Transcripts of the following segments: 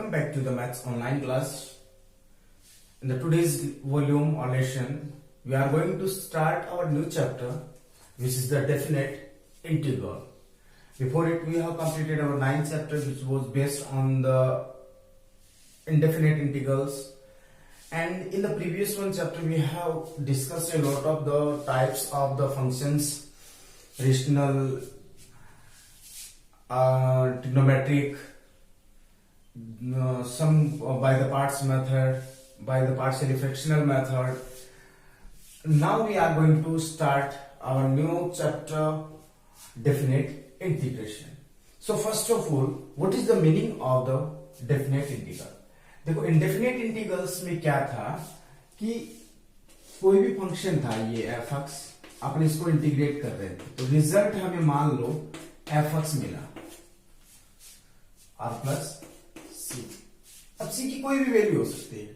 Welcome back to the Maths online class. In the today's volume or lesson, we are going to start our new chapter, which is the definite integral. Before it, we have completed our ninth chapter, which was based on the indefinite integrals. And in the previous one chapter, we have discussed a lot of the types of the functions, rational, trigonometric, some by the parts method, by the partially fractional method. Now we are going to start our new chapter, definite integration. So first of all, what is the meaning of the definite integral? देखो indefinite integrals में क्या था कि कोई भी function था ये F x, अपन इसको इंटीग्रेट कर रहे थे तो रिजल्ट हमें मान लो एफ एक्स मिला आर प्लस सी। अब सी की कोई भी वैल्यू हो सकती है,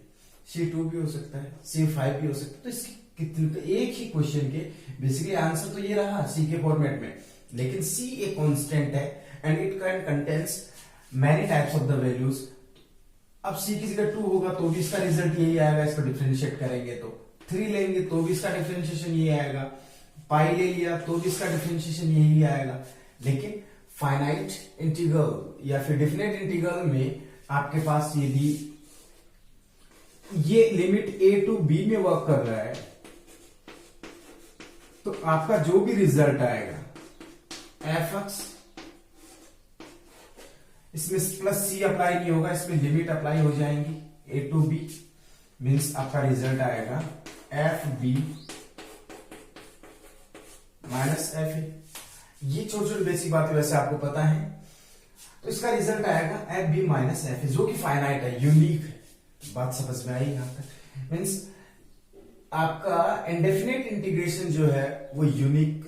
C2 भी हो सकता है, C5 भी हो सकता है। तो इसकी कितने एक ही क्वेश्चन के बेसिकली आंसर तो ये रहा सी के फॉर्मेट में, लेकिन सी एक कांस्टेंट है and it can contains many types of the values. अब सी की जगह 2 होगा तो भी इसका रिजल्ट यही आएगा, इसको डिफरेंशिएट करेंगे तो 3 लेंगे तो भी इसका डिफरेंशिएशन यही आएगा, पाई ले लिया तो भी इसका डिफरेंशिएशन यही आएगा। लेकिन फाइनाइट इंटीग्रल या फिर डेफिनेट इंटीग्रल में आपके पास यदि ये लिमिट a टू b में वर्क कर रहा है तो आपका जो भी रिजल्ट आएगा एफ एक्स, इसमें प्लस सी अप्लाई नहीं होगा, इसमें लिमिट अप्लाई हो जाएंगी a टू b, मीन्स आपका रिजल्ट आएगा f b minus f a. ये छोटी छोटी बेसिक बातें वैसे आपको पता है, तो इसका रिजल्ट आएगा f b minus f a, जो कि फाइनाइट है, यूनिक है। बात समझ में आई यहां तक? मीन्स आपका इंडेफिनेट इंटीग्रेशन जो है वो यूनिक,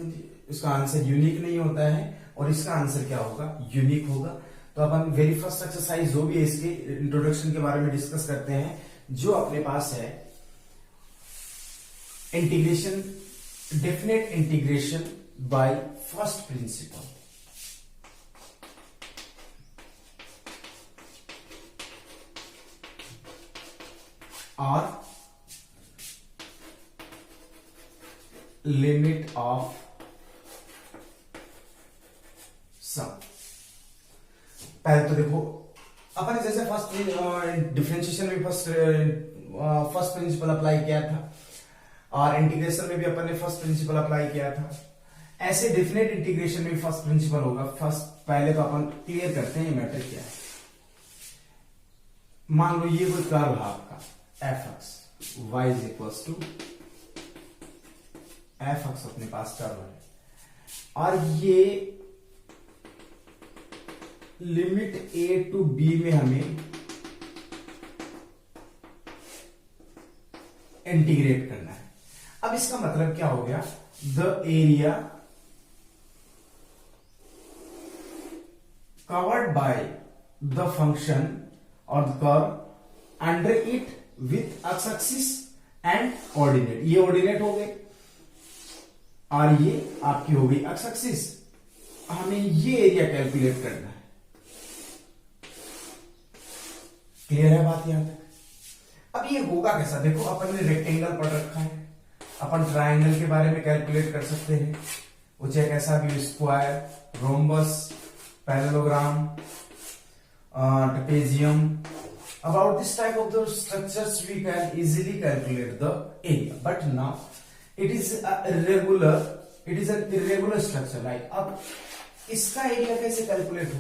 इसका आंसर यूनिक नहीं होता है और इसका आंसर क्या होगा, यूनिक होगा। तो अपन वेरी फर्स्ट एक्सरसाइज जो भी है इसके इंट्रोडक्शन के बारे में डिस्कस करते हैं, जो अपने पास है integration, definite integration by first principle. और लिमिट ऑफ सम। पहले तो देखो अपन जैसे फर्स्ट डिफरेंशिएशन में फर्स्ट प्रिंसिपल अप्लाई किया था और इंटीग्रेशन में भी अपन ने फर्स्ट प्रिंसिपल अप्लाई किया था, ऐसे डेफिनेट इंटीग्रेशन में फर्स्ट प्रिंसिपल होगा। फर्स्ट पहले तो अपन क्लियर करते हैं ये मैटर क्या है। मान लो ये कोई कर्व है आपका f x, y is equals to f x, अपने पास कर्व है और ये लिमिट a टू b में हमें इंटीग्रेट करना है। अब इसका मतलब क्या हो गया, the area covered by the function और the curve under it with x axis and ordinate. ये ऑर्डिनेट हो गए और ये आपकी हो गई एक्स एक्सिस। हमें ये एरिया कैलकुलेट करना है। क्लियर है बात यहां तक? अब ये होगा कैसा, देखो अपन ने रेक्टेंगल पढ़ रखा है, अपन ट्राइंगल के बारे में कैलकुलेट कर सकते हैं, वो चाहे कैसा भी, square, rhombus, parallelogram, trapezium. About this type of the structures we can easily calculate the area, but now it is an irregular structure. Like अब इसका एरिया कैसे कैलकुलेट हो,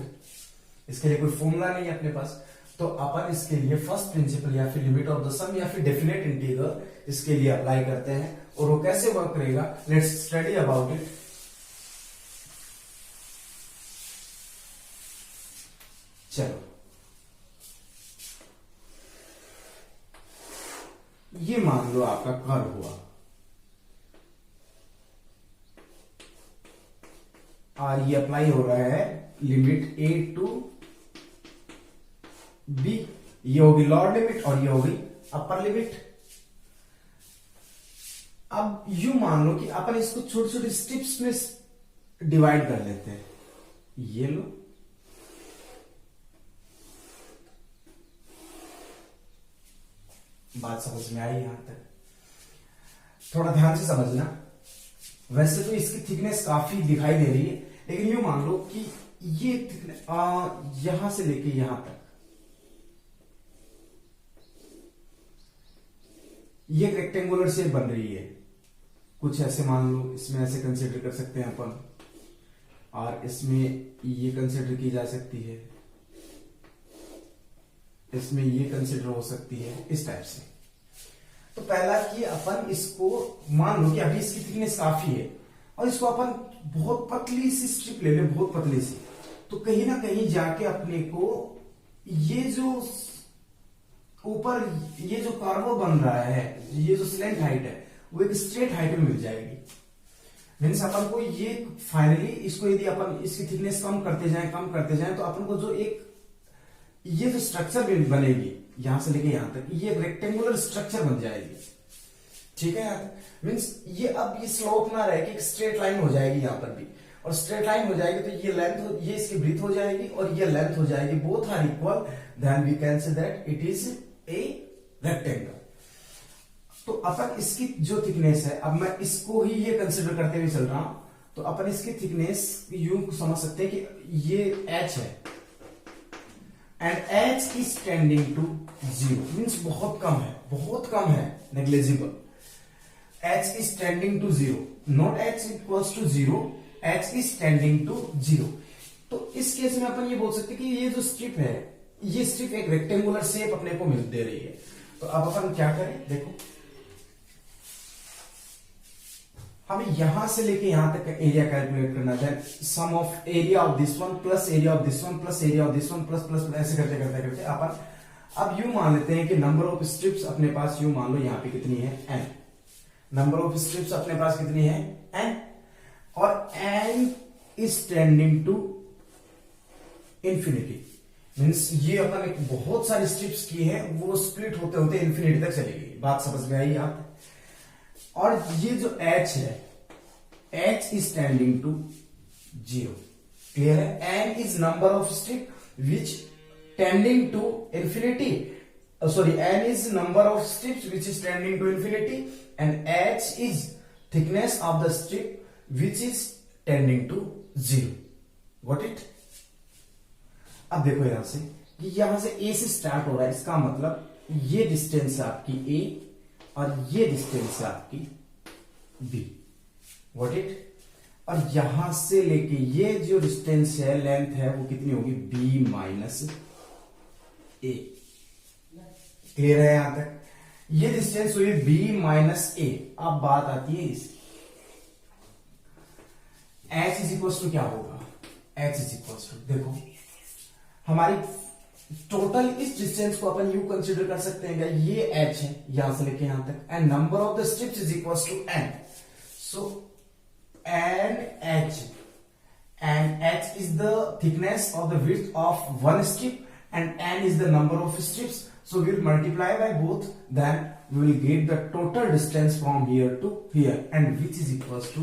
इसके लिए कोई फॉर्मूला नहीं है अपने पास। तो अपन इसके लिए फर्स्ट प्रिंसिपल या फिर लिमिट ऑफ द सम या फिर डेफिनेट इंटीग्रल इसके लिए अप्लाई करते हैं और वो कैसे वर्क करेगा, लेट्स स्टडी अबाउट इट। चलो ये मान लो आपका कर्व हुआ और ये अप्लाई हो रहा है लिमिट a टू b, ये होगी लोअर लिमिट और ये होगी अपर लिमिट। अब यू मान लो कि अपन इसको छोटे छोटे स्टेप्स में डिवाइड कर लेते हैं। ये लो बात समझ में आई यहां तक? थोड़ा ध्यान से समझना। वैसे तो इसकी थिकनेस काफी दिखाई दे रही है, लेकिन यूं मान लो कि ये थिकनेस यहां से लेके यहां तक ये एक रेक्टेंगुलर शेप बन रही है। कुछ ऐसे मान लो, इसमें ऐसे कंसीडर कर सकते हैं अपन, और इसमें ये कंसीडर की जा सकती है, इसमें ये कंसीडर हो सकती है, इस टाइप से। तो पहला कि अपन इसको मान लो कि अभी इसकी थिकनेस काफी है और इसको अपन बहुत पतली सी स्ट्रिप ले ले, बहुत पतली सी, तो कहीं ना कहीं जाके अपने को ये जो ऊपर ये जो कर्व बन रहा है, ये जो स्लेंट हाइट है, वो एक स्ट्रेट हाइट में मिल जाएगी। मीन्स अपन को ये फाइनली इसको यदि अपन इसकी थिकनेस कम करते जाएं तो अपन को जो एक ये जो स्ट्रक्चर बनेगी यहां से लेके यहां तक, ये एक स्ट्रक्चर बन जाएगी। ठीक है यार, मीन्स ये अब ये स्लोप ना रहे कि एक स्ट्रेट लाइन हो जाएगी यहां पर भी, और स्ट्रेट लाइन हो जाएगी तो ये लेंथ, ये इसकी ब्रीथ हो जाएगी और ये लेंथ हो जाएगी, both are equal, then we can say that it is a rectangle. तो अपन इसकी जो थिकनेस है, अब मैं इसको ही ये कंसिडर करते हुए चल रहा हूं, तो अपन इसकी थिकनेस यूं समझ सकते हैं कि ये h है and h is tending to 0, means बहुत कम है, negligible. h is tending to 0, not h equals to 0, h is tending to 0। तो इस केस में अपन ये बोल सकते हैं कि ये जो स्ट्रिप है, ये स्ट्रिप एक रेक्टेंगुलर शेप अपने को मिल दे रही है। तो अब अपन क्या करें, देखो हमें यहां से लेके यहां तक का एरिया कैलकुलेट करना है। Sum of area of this one plus area of this one plus area of this one plus plus ऐसे करते करते करते अपन अब यूं मान लेते हैं कि नंबर ऑफ स्ट्रिप्स अपने पास, यूं मान लो यहां पे कितनी है, n। नंबर ऑफ स्ट्रिप्स अपने पास कितनी है, n, और n is tending to infinity. Means ये अपन एक बहुत सारी स्ट्रिप्स की है, वो स्प्लिट होते होते इंफिनिटी तक चलेगी। बात समझ में आई आप? और ये जो h है, h is tending to 0। Clear है? n is number of strip which tending to infinity, sorry, n is number of strips which is tending to infinity and h is thickness of the strip which is tending to 0। Got it? अब देखो यहां से, यहां से a से start हो रहा है, इसका मतलब ये डिस्टेंस है आपकी a और ये डिस्टेंस है आपकी b। What it? और यहां से लेके ये जो डिस्टेंस है, लेंथ है, वो कितनी होगी, b माइनस a। क्लियर है यहां तक? ये डिस्टेंस हुई b माइनस a। अब बात आती है इसकी, h इज इक्वल टू क्या होगा, h इज इक्वल टू, देखो हमारी टोटल इस डिस्टेंस को अपन यू कंसीडर कर सकते हैं, ये h है यहां से लेके यहां तक, and number of the strips is equal to n। So and h is the thickness of the width of one strip and n is the number of strips. So we will multiply by both, then we will get the total distance from here to here, and which is equal to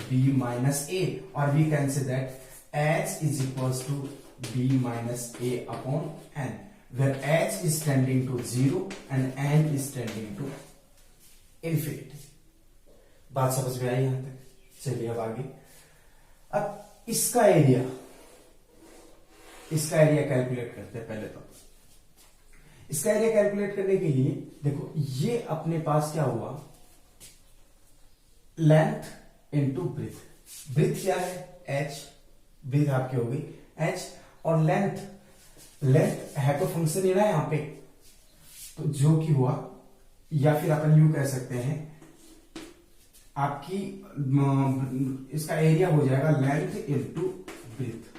b minus a, और we can say that h is equal to b minus a upon n, where h is tending to 0 and n is tending to infinity। बात समझ में आई यहां तक? चलिए अब आगे, अब इसका एरिया कैलकुलेट करते हैं। पहले तो इसका एरिया कैलकुलेट करने के लिए देखो, ये अपने पास क्या हुआ, लेंथ इनटू ब्रीथ। ब्रीथ क्या है, h, ब्रीथ आपकी होगी h, और लेंथ है तो फंक्शन ही ना यहां पे, तो जो कि हुआ, या फिर अपन यू कह सकते हैं आपकी इसका एरिया हो जाएगा लेंथ इनटू ब्रीथ।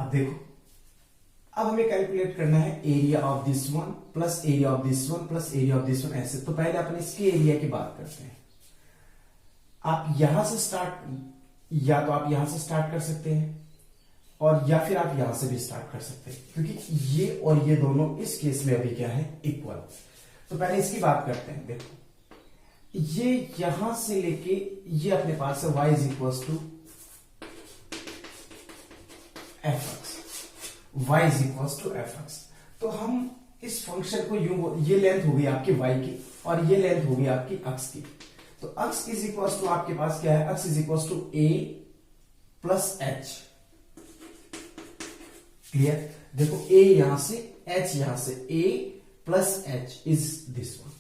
अब देखो, अब हमें कैलकुलेट करना है area of this one plus area of this one plus area of this one, ऐसे। तो पहले अपन इसके एरिया की बात करते हैं। आप यहां से स्टार्ट, या तो आप यहां से स्टार्ट कर सकते हैं और या फिर आप यहां से भी स्टार्ट कर सकते हैं, क्योंकि ये और ये दोनों इस केस में अभी क्या है, इक्वल। तो पहले इसकी बात करते हैं। देखो, ये यहां से लेके ये अपने पास है y is equal to f x, y is equal to f x. तो हम इस फंक्शन को यूं, ये लेंथ होगी आपकी y की और ये लेंथ होगी आपकी अक्स की। तो अक्स इज इक्वल टू आपके पास क्या है, x is equal to a plus h. Clear? देखो, a यहां से, h यहां से, a plus h is this one.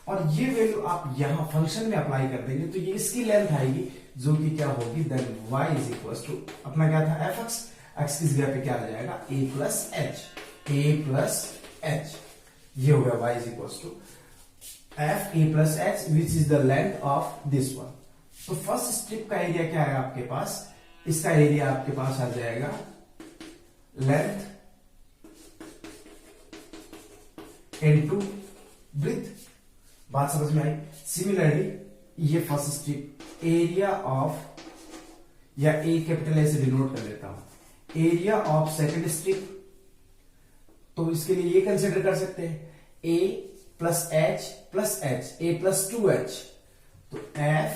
और ये वैल्यू आप यहां फंक्शन में अप्लाई कर देंगे तो ये इसकी लेंथ आएगी, जो कि क्या होगी, then y is equal to अपना क्या था, एफ एक्स। एक्स की जगह पे क्या आ जाएगा, a plus h, a plus h. ये हो गया y is equal to f a plus h which is the length of this one. तो फर्स्ट स्ट्रिप का एरिया क्या है आपके पास, इसका एरिया आपके पास आ जाएगा लेंथ इनटू ब्रीथ। बात समझ में आई? सिमिलरली ये फर्स्ट स्ट्रिप एरिया ऑफ, या ए कैपिटल ए से डिनोट कर लेता हूं, एरिया ऑफ सेकंड स्ट्रिप। तो इसके लिए ये कंसिडर कर सकते हैं, a plus h, a plus 2h। तो f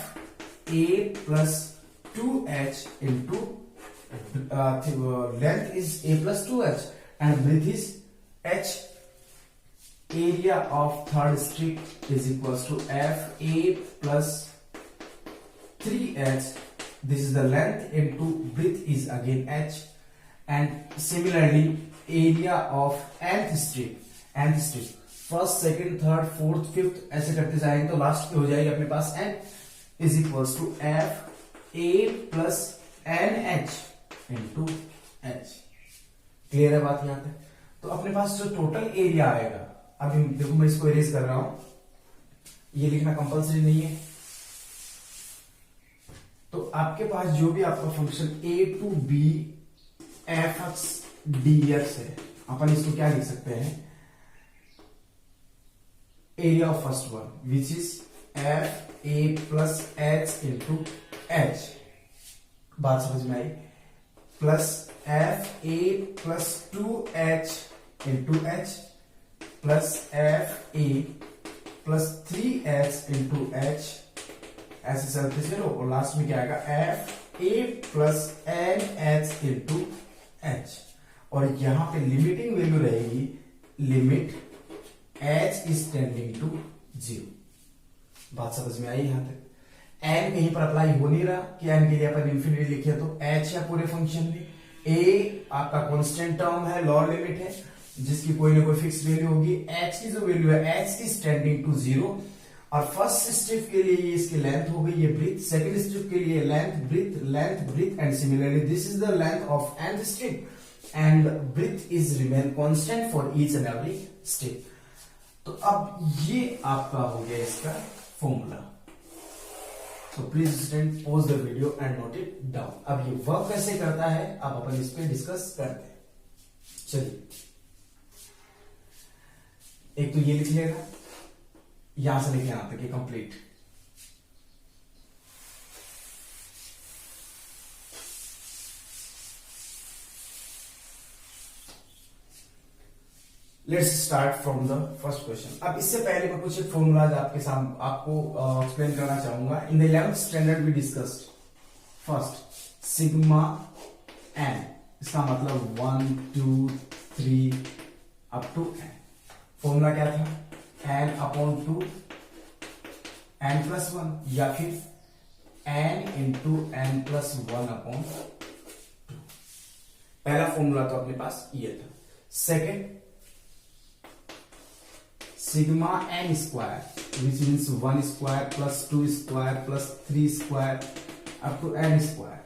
a plus 2h into length is a plus 2h and breadth is h। Area of third strip is equal to f a plus 3h, this is the length into breadth is again h। and similarly area of nth strip first, second, third, fourth, fifth ऐसे करते जाएंगे तो last की हो जाएगी अपने पास n is equals to f a plus n h into h. Clear है बात यहां तक? तो अपने पास जो टोटल एरिया आएगा, अभी देखो मैं इसको इरेज कर रहा हूं, ये लिखना कंपलसरी नहीं है। तो आपके पास जो भी आपका function a to b f x d x है, अपन इसको क्या लिख सकते हैं, area of first one which is f a plus h into h. बात समझ में आई? Plus f a plus 2h into h plus f a plus 3h into h, ऐसे चलते चलो, और लास्ट में क्या आएगा, f a plus n h into h. और यहां पे लिमिटिंग वैल्यू रहेगी, limit h is tending to 0। बात समझ में आई यहां तक? n कहीं पर अप्लाई हो नहीं रहा कि n के लिए अपन इंफिनिटी लिखे, तो h या पूरे फंक्शन में a आपका कांस्टेंट टर्म है, लोअर लिमिट है, जिसकी कोई ना कोई फिक्स वैल्यू होगी। h की जो वैल्यू है, h इज टेंडिंग टू 0। और फर्स्ट स्ट्रिप के लिए ये इसकी लेंथ हो गई, ये ब्रीथ। सेकंड स्ट्रिप के लिए length breadth and similarly this is the length of nth strip and breadth is remain constant for each and every strip. तो अब ये आपका हो गया इसका फॉर्मूला। तो please student pause the video and note it down. अब ये वर्क कैसे करता है अब अपन इस पे डिस्कस करते हैं। चलिए, एक तो ये लिख लेगा, यहां से लेके यहां तक complete. Let's start from the first question. अब इससे पहले मैं कुछ फॉर्मूलाज आपके सामने आपको एक्सप्लेन करना चाहूंगा। In the 11th standard we discussed first sigma n, इसका मतलब 1 2 3 अप टू एन। फॉर्मूला क्या था, एन अपॉन 2 एन प्लस 1, या फिर n into n plus 1 upon 2। पहला फॉर्मूला तो अपने पास ये था। Second, sigma n square which means 1 square plus 2 square plus 3 square up to n square,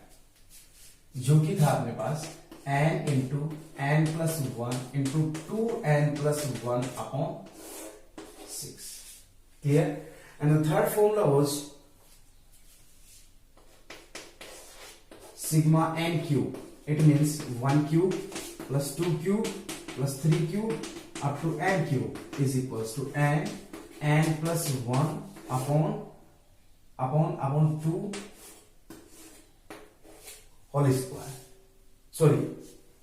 जो कि था अपने पास n into n plus 1 into 2n plus 1 upon 6। Clear? And the third formula was sigma n cube. It means 1 cube plus 2 cube plus 3 cube up to n cube is equals to n plus 1 upon 2 whole square, sorry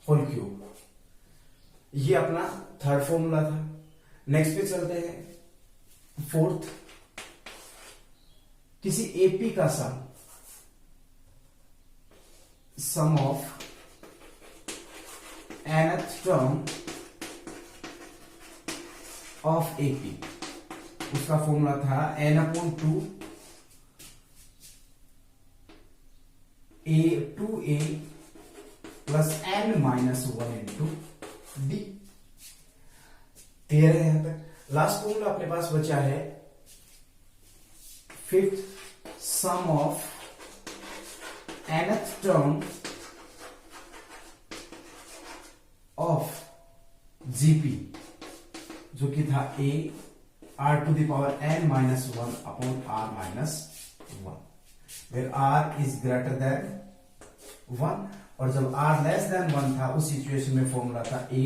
whole cube. ये अपना third formula था। Next पे चलते हैं fourth. किसी AP का sum of nth term of AP, उसका formula था n/2 2a plus n minus 1 into d. Clear है यहां तक? लास्ट फॉर्मूला अपने पास बचा है fifth, sum of nth term of GP, जो कि था a r to the power n minus 1 upon r minus 1, where r is greater than 1, और जब r लेस देन 1 था उस सिचुएशन में फॉर्मूला था a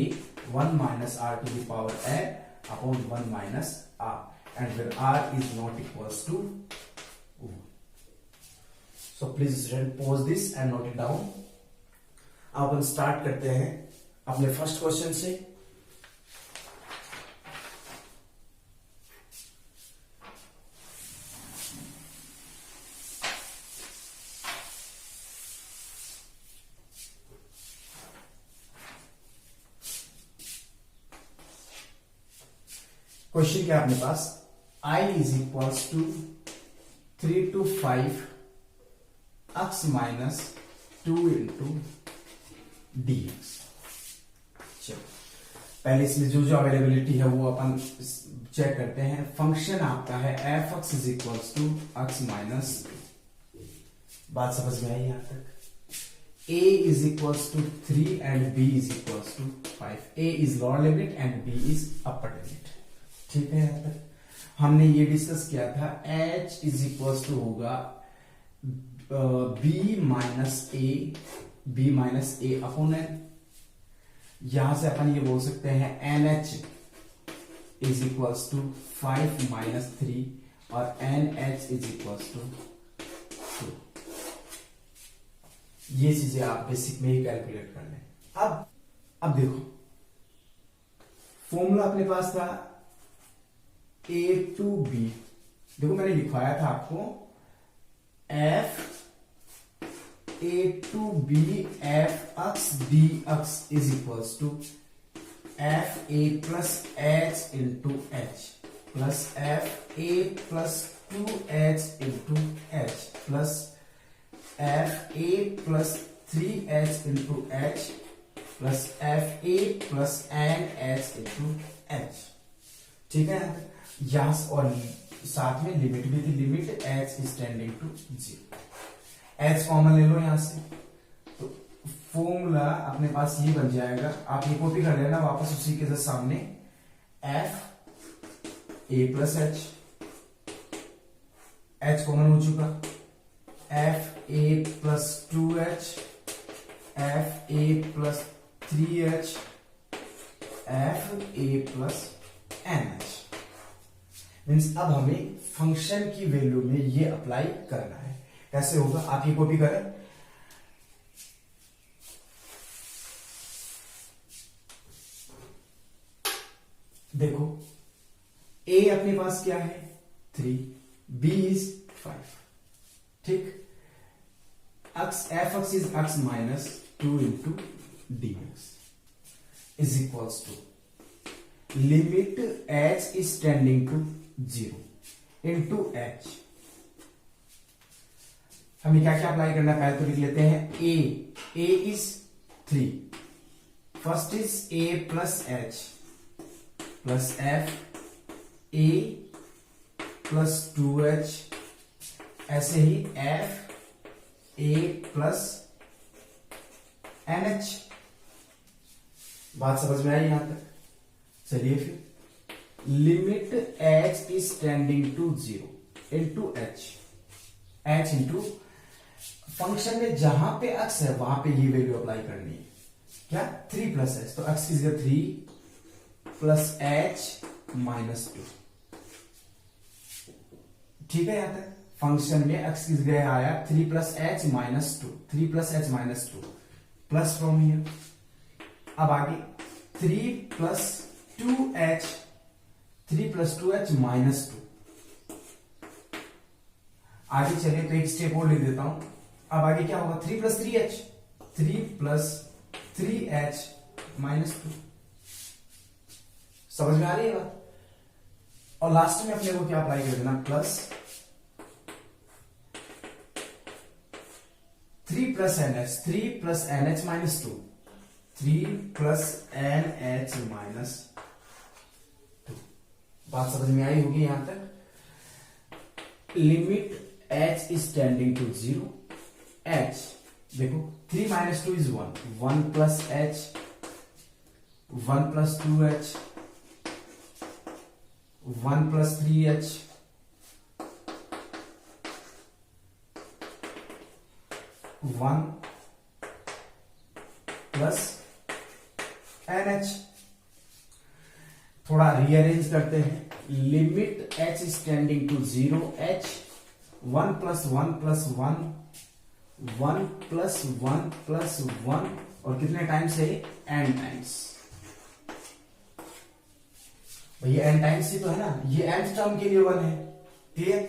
1 minus r to the power n upon 1 minus r, and where r is not equals to 1. So please pause this and note it down. अब अपन start करते हैं अपने first question से. क्वेश्चन क्या अपने पास, I is equals to 3 to 5 x minus 2 into dx. चलो पहले इसमें जो जो अवेलेबिलिटी है वो अपन चेक करते हैं. फंक्शन आपका है f x is equals to x minus, बात समझ में आई यहां तक. a is equals to 3 and b is equals to 5. a is lower limit and b is upper limit. ठीक है, यहां तक हमने ये डिस्कस किया था. h इज इक्वल्स टू होगा b minus a upon n. यहां से अपन ये बोल सकते हैं nh is equals to 5 minus 3 और nh इज इक्वल्स टू 2. ये चीजें आप बेसिक में ही कैलकुलेट कर लें. अब देखो फॉर्मूला अपने पास था a टू b. देखो मैंने लिखवाया था आपको f a to b f x dx is equals to f a plus h into h plus f a plus 2h into h plus f a plus 3h into h plus f a plus n h into h. ठीक है, यहां और साथ में limit भी थी. Limit h is tending to 0. h common ले लो यहां से, तो फॉर्मूला अपने पास ये बन जाएगा. आप ये कॉपी कर लेना वापस उसी के सामने. f a plus h common हो चुका. f a plus 2h, f a plus 3h, f a plus nh. Means अब हमें फंक्शन की वैल्यू में ये अप्लाई करना है. कैसे होगा, आप ये कॉपी करें. देखो a अपने पास क्या है 3, b इज 5. ठीक, f is x minus 2 into dx is equals to limit h is tending to 0 into h. हमें क्या क्या अप्लाई करना है पहले तो लिख लेते हैं. a is 3, first is a plus h plus f a plus 2h, ऐसे ही f a प्लस nh. बात समझ में आई यहां तक. चलिए फिर limit h is tending to 0 into h into function में जहां पे x है वहां पे ये वैल्यू अप्लाई करनी है. क्या 3 प्लस एच, तो एक्स की जगह 3 प्लस एच माइनस 2। ठीक है, यहां तक फंक्शन में एक्स की जगह आया 3 plus H minus 2, 3 plus H minus 2 plus from here. अब आगे 3 plus 2h, 3 plus 2h minus 2। आगे चलिए तो एक स्टेप और लिख देता हूं। अब आगे क्या होगा 3 plus 3h, 3 plus 3h minus 2। समझ में आ रही है बात? और लास्ट में अपने को क्या अप्लाई कर देना, plus 3 plus NH, 3 plus NH minus 2, 3 plus NH minus 2। बात समझ में आई होगी यहां तक। Limit h is tending to 0, h देखो 3 minus 2 is 1, 1 plus h, 1 plus 2h, 1 plus 3h, 1 plus NH। थोड़ा रीअरेंज करते हैं। Limit h is tending to 0, h 1 plus 1 plus 1, 1 plus 1 plus 1, और कितने टाइम्स है n टाइम्स। भैया n टाइम्स ही तो है ना, ये nth टर्म के लिए 1 है। Clear?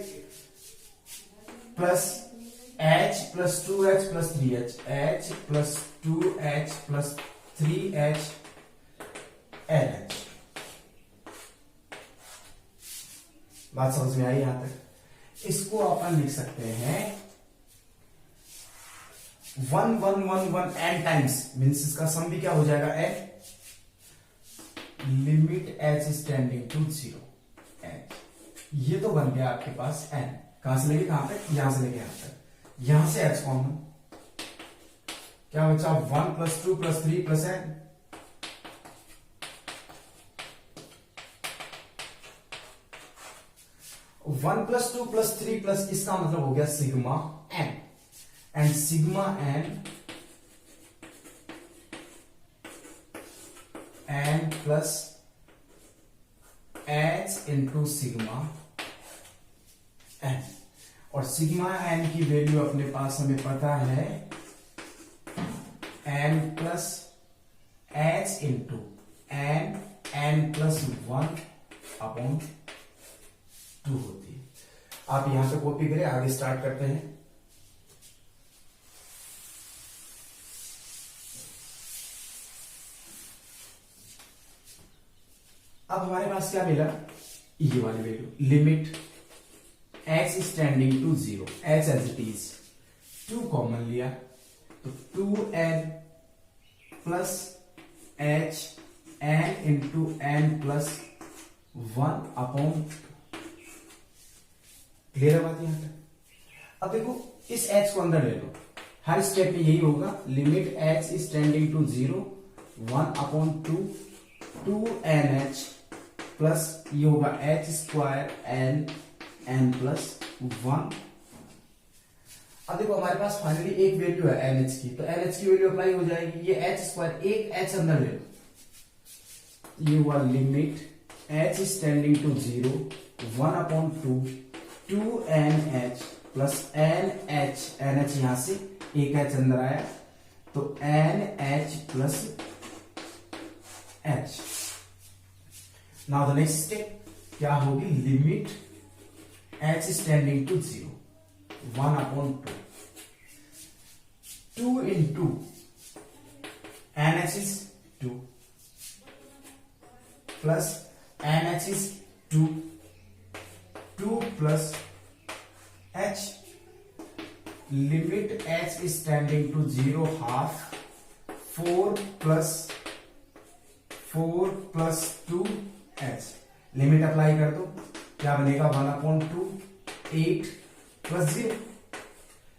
Plus h plus 2h plus 3h, h plus 2h plus 3h NH। बात समझ में आई यहां तक? इसको अपन लिख सकते हैं 1 1 1 1 n टाइम्स, मीन्स इसका सम भी क्या हो जाएगा n। Limit h is tending to 0, h ये तो बन गया आपके पास n। कहां से लेके कहां तक? यहां से लेके यहां तक। यहां से h कॉमन, क्या बचा 1 plus 2 plus 3 plus n। One plus 2 plus 3 plus, इसका मतलब हो गया sigma n, and sigma n plus h into sigma n। और सिग्मा n की वैल्यू अपने पास हमें पता है n plus h into n plus 1 upon 2 होती है। आप यहां पे कॉपी करें, आगे स्टार्ट करते हैं। अब हमारे पास क्या मिला, ये वाली value. Limit h is tending to 0, h as it is, 2 common लिया तो 2n plus h n into n plus 1 upon. Clear है बात यहां तक? अब देखो इस h को अंदर ले लो, हर स्टेप में यही होगा। Limit h is tending to 0, 1 upon 2, 2nh plus ये होगा h स्क्वायर n प्लस 1। अब देखो हमारे पास फाइनली एक वैल्यू है NH की, तो NH की वैल्यू अप्लाई हो जाएगी। ये h स्क्वायर, एक h अंदर ले लो, ये हुआ limit h is tending to 0, 1 upon 2, 2nh plus NH यहां से एक h अंदर आया तो NH plus h। Now the next step क्या होगी, limit h is tending to 0, 1 upon 2 into NH is 2 plus NH is 2, 2 plus h। Limit h is tending to 0 half, 4 plus 2h। Limit apply कर दो, क्या बनेगा 1 upon 2, 8 plus 0।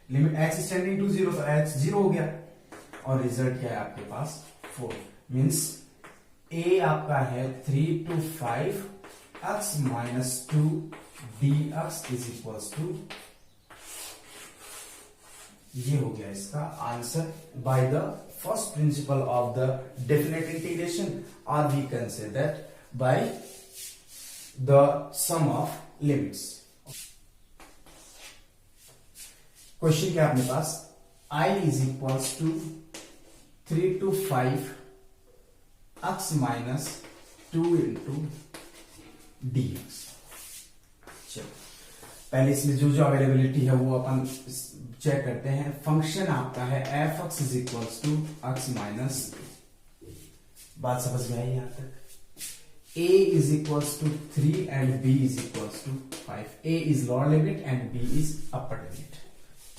Limit h is tending to 0 तो h 0 हो गया, और result क्या है आपके पास 4। मीन्स a आपका है 3 to 5 x minus 2 dx is equals to, ये हो गया इसका answer by the first principle of the definite integration, or we can say that by the sum of limits. Question क्या अपने पास, I is equals to 3 to 5 x minus 2 into dx. चलो पहले इसमें जो जो अवेलेबिलिटी है वो अपन चेक करते हैं. फंक्शन आपका है f x is equals to x minus, बात समझ में आई यहां तक. a is equals to 3 and b is equals to 5. a is lower limit and b is upper limit.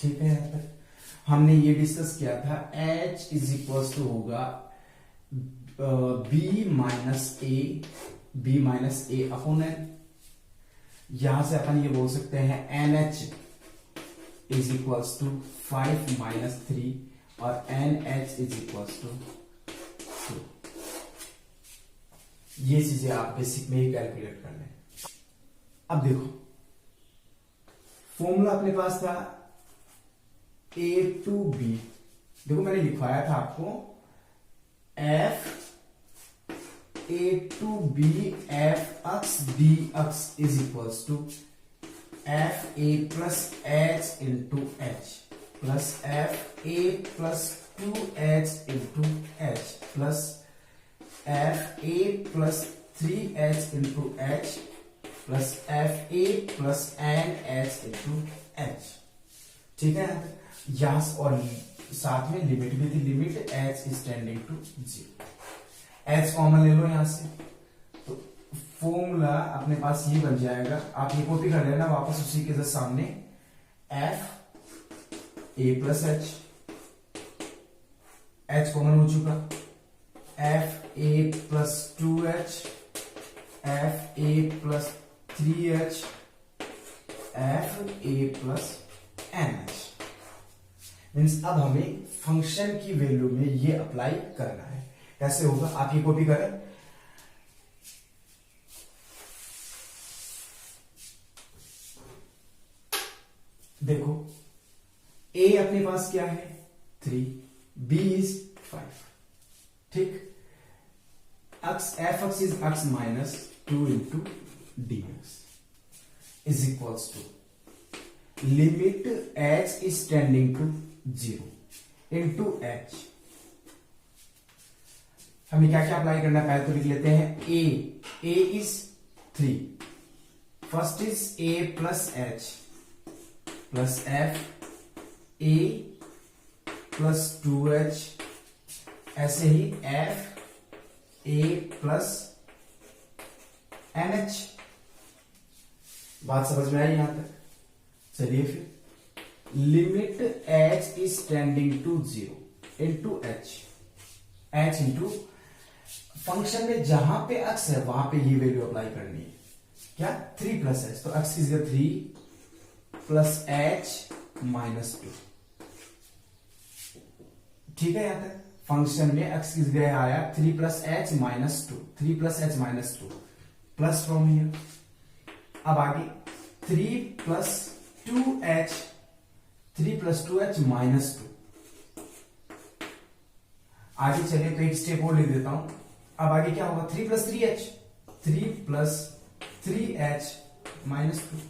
ठीक है, यहां तक हमने ये डिस्कस किया था. h इज इक्वल्स टू होगा b minus a upon n. यहां से अपन ये बोल सकते हैं NH is equals to 5 minus 3 और NH इज इक्वल्स टू 2. ये चीजें आप बेसिक में ही कैलकुलेट कर लें. अब देखो फॉर्मूला अपने पास था A to B. देखो मैंने लिखवाया था आपको F A to B f x dx is equals to f a plus h into h plus f a plus 2h into h plus f a plus 3h into h plus f a plus n h into h. ठीक है, यहां और साथ में limit भी थी, limit h is tending to 0. H common ले लो यहां से, तो फॉर्मूला अपने पास ये बन जाएगा. आप ये कॉपी कर लेना वापस उसी के सामने. F a plus H common हो चुका. F a plus 2h, F a plus 3h, F a plus NH. Means अब हमें फंक्शन की वैल्यू में ये अप्लाई करना है. कैसे होगा, आप ये कॉपी करें. देखो A अपने पास क्या है 3, B इज 5. ठीक, f x is x minus 2 into dx is equals to limit h is tending to 0 into h. हमें क्या क्या अप्लाई करना है, पहले तो लिख लेते हैं. a is 3, first is a plus h plus f a plus 2h, ऐसे ही f a प्लस nh. बात समझ में आई यहां तक. चलिए फिर limit h is tending to 0 into h into function में जहां पे x है वहां पे ये वैल्यू अप्लाई करनी है. क्या 3 प्लस h, तो x is 3 plus h minus 2. ठीक है, यहां तक फंक्शन में x किस गया आया 3 plus h minus 2, 3 plus h minus 2 plus from here. अब आगे 3 plus 2h, 3 plus 2h minus 2. आगे चलिए तो एक स्टेप और लिख देता हूं. अब आगे क्या होगा 3 plus 3h, 3 plus 3h minus 2.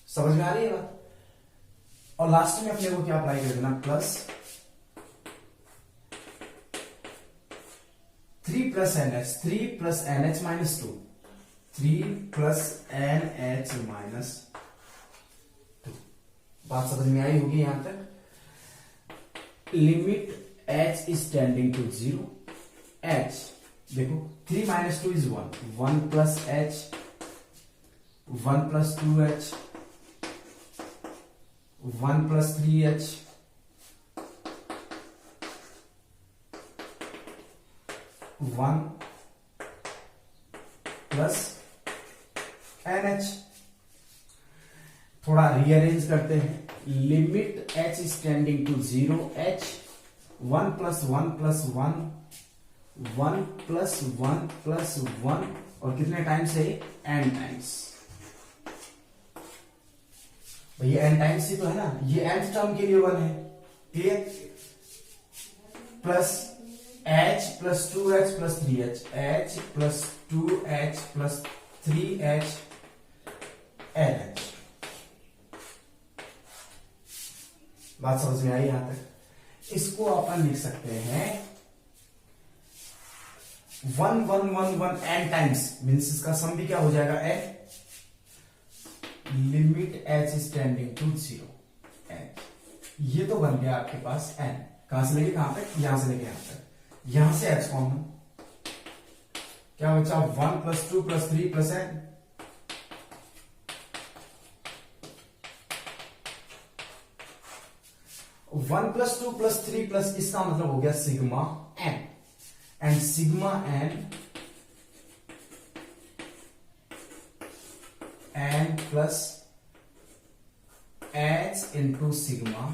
समझ में आ रही है बात. और लास्ट में अपने को क्या अप्लाई कर देना, plus 3 plus NH, 3 plus NH minus 2, 3 plus NH minus 2. बात समझ में आई होगी यहां तक. Limit h is tending to 0. h देखो 3 minus 2 is 1, 1 plus h, 1 plus 2h, 1 plus 3h, 1 plus NH. थोड़ा रीअरेंज करते हैं. Limit h is tending to 0, h 1 plus 1 plus 1, 1 plus 1 plus 1, और कितने टाइम्स है n टाइम्स. ये n टाइम्स ही तो है ना, ये nth टर्म के लिए 1 है. Clear. Plus h plus 2h plus 3h, h plus 2h plus 3h LH। बात समझ में आई यहां तक? इसको अपन लिख सकते हैं 1 1 1 1 n टाइम्स, मीन्स इसका सम भी क्या हो जाएगा n, limit h is tending to 0 n। ये तो बन गया आपके पास n, कहां से लेके कहां तक, यहां से लेके यहां तक, यहां से h कॉमन, क्या बचा 1 plus 2 plus 3 plus n। One plus 2 plus 3 plus, इसका मतलब हो गया sigma n, and sigma n plus h into sigma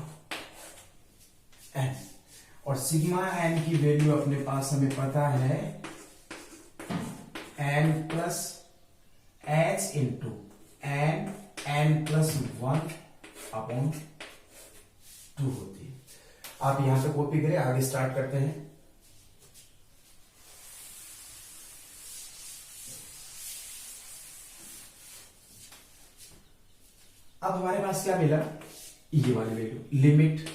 n, और सिग्मा n की वैल्यू अपने पास हमें पता है n plus h into n plus 1 upon 2 होती है। आप यहां पे कॉपी करें, आगे स्टार्ट करते हैं। अब हमारे पास क्या मिला, ये वाली value, limit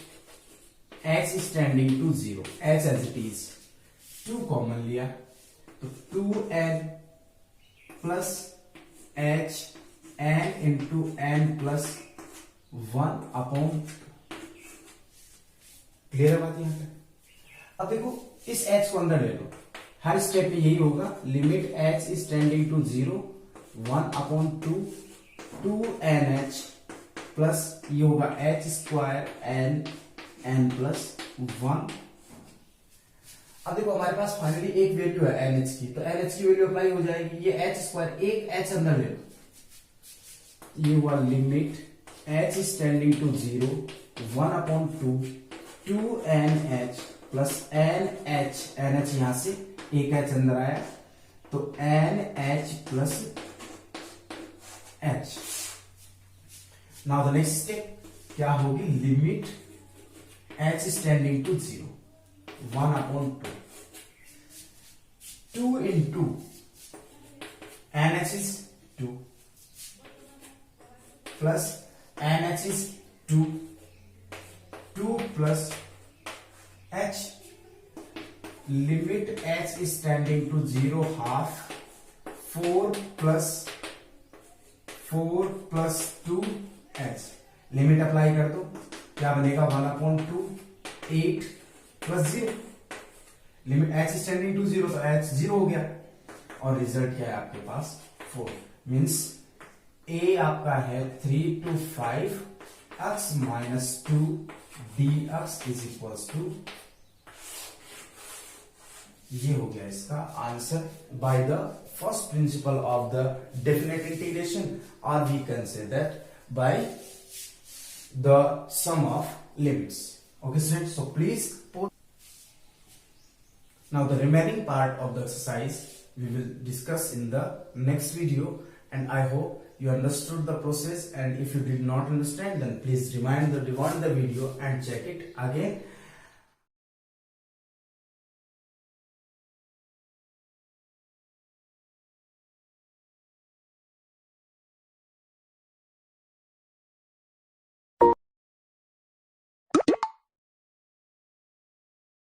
h is tending to 0, h as it is, 2 common लिया तो 2n plus h n into n plus 1 upon, clear है बात यहां पे? अब देखो इस h को अंदर ले लो, हर स्टेप में यही होगा, limit h is tending to 0, 1 upon 2 2nh plus ये होगा h स्क्वायर n प्लस 1। अब देखो हमारे पास फाइनली एक वैल्यू है nh की, तो nh की वैल्यू अप्लाई हो जाएगी, ये h स्क्वायर, एक h अंदर ले लो, ये हुआ limit h is tending to 0, 1 upon 2nh plus nh यहां से एक h अंदर आया तो nh plus h। Now the next step क्या होगी, limit h is tending to 0, 1 upon 2 into nh is 2 plus nh is 2 plus h, limit h is tending to 0 half, 4 plus 2h, limit apply कर दो, क्या बनेगा 1 upon 2, 8 plus 0, limit h is tending to 0 तो h 0 हो गया, और result क्या है आपके पास 4, मीन्स a आपका है 3 to 5 x minus 2 dx is equals to, ये हो गया इसका answer by the first principle of the definite integration, और we can say that by the sum of limits. Okay students, so please now the remaining part of the exercise we will discuss in the next video, and I hope you understood the process, and if you did not understand then please rewind the video and check it again.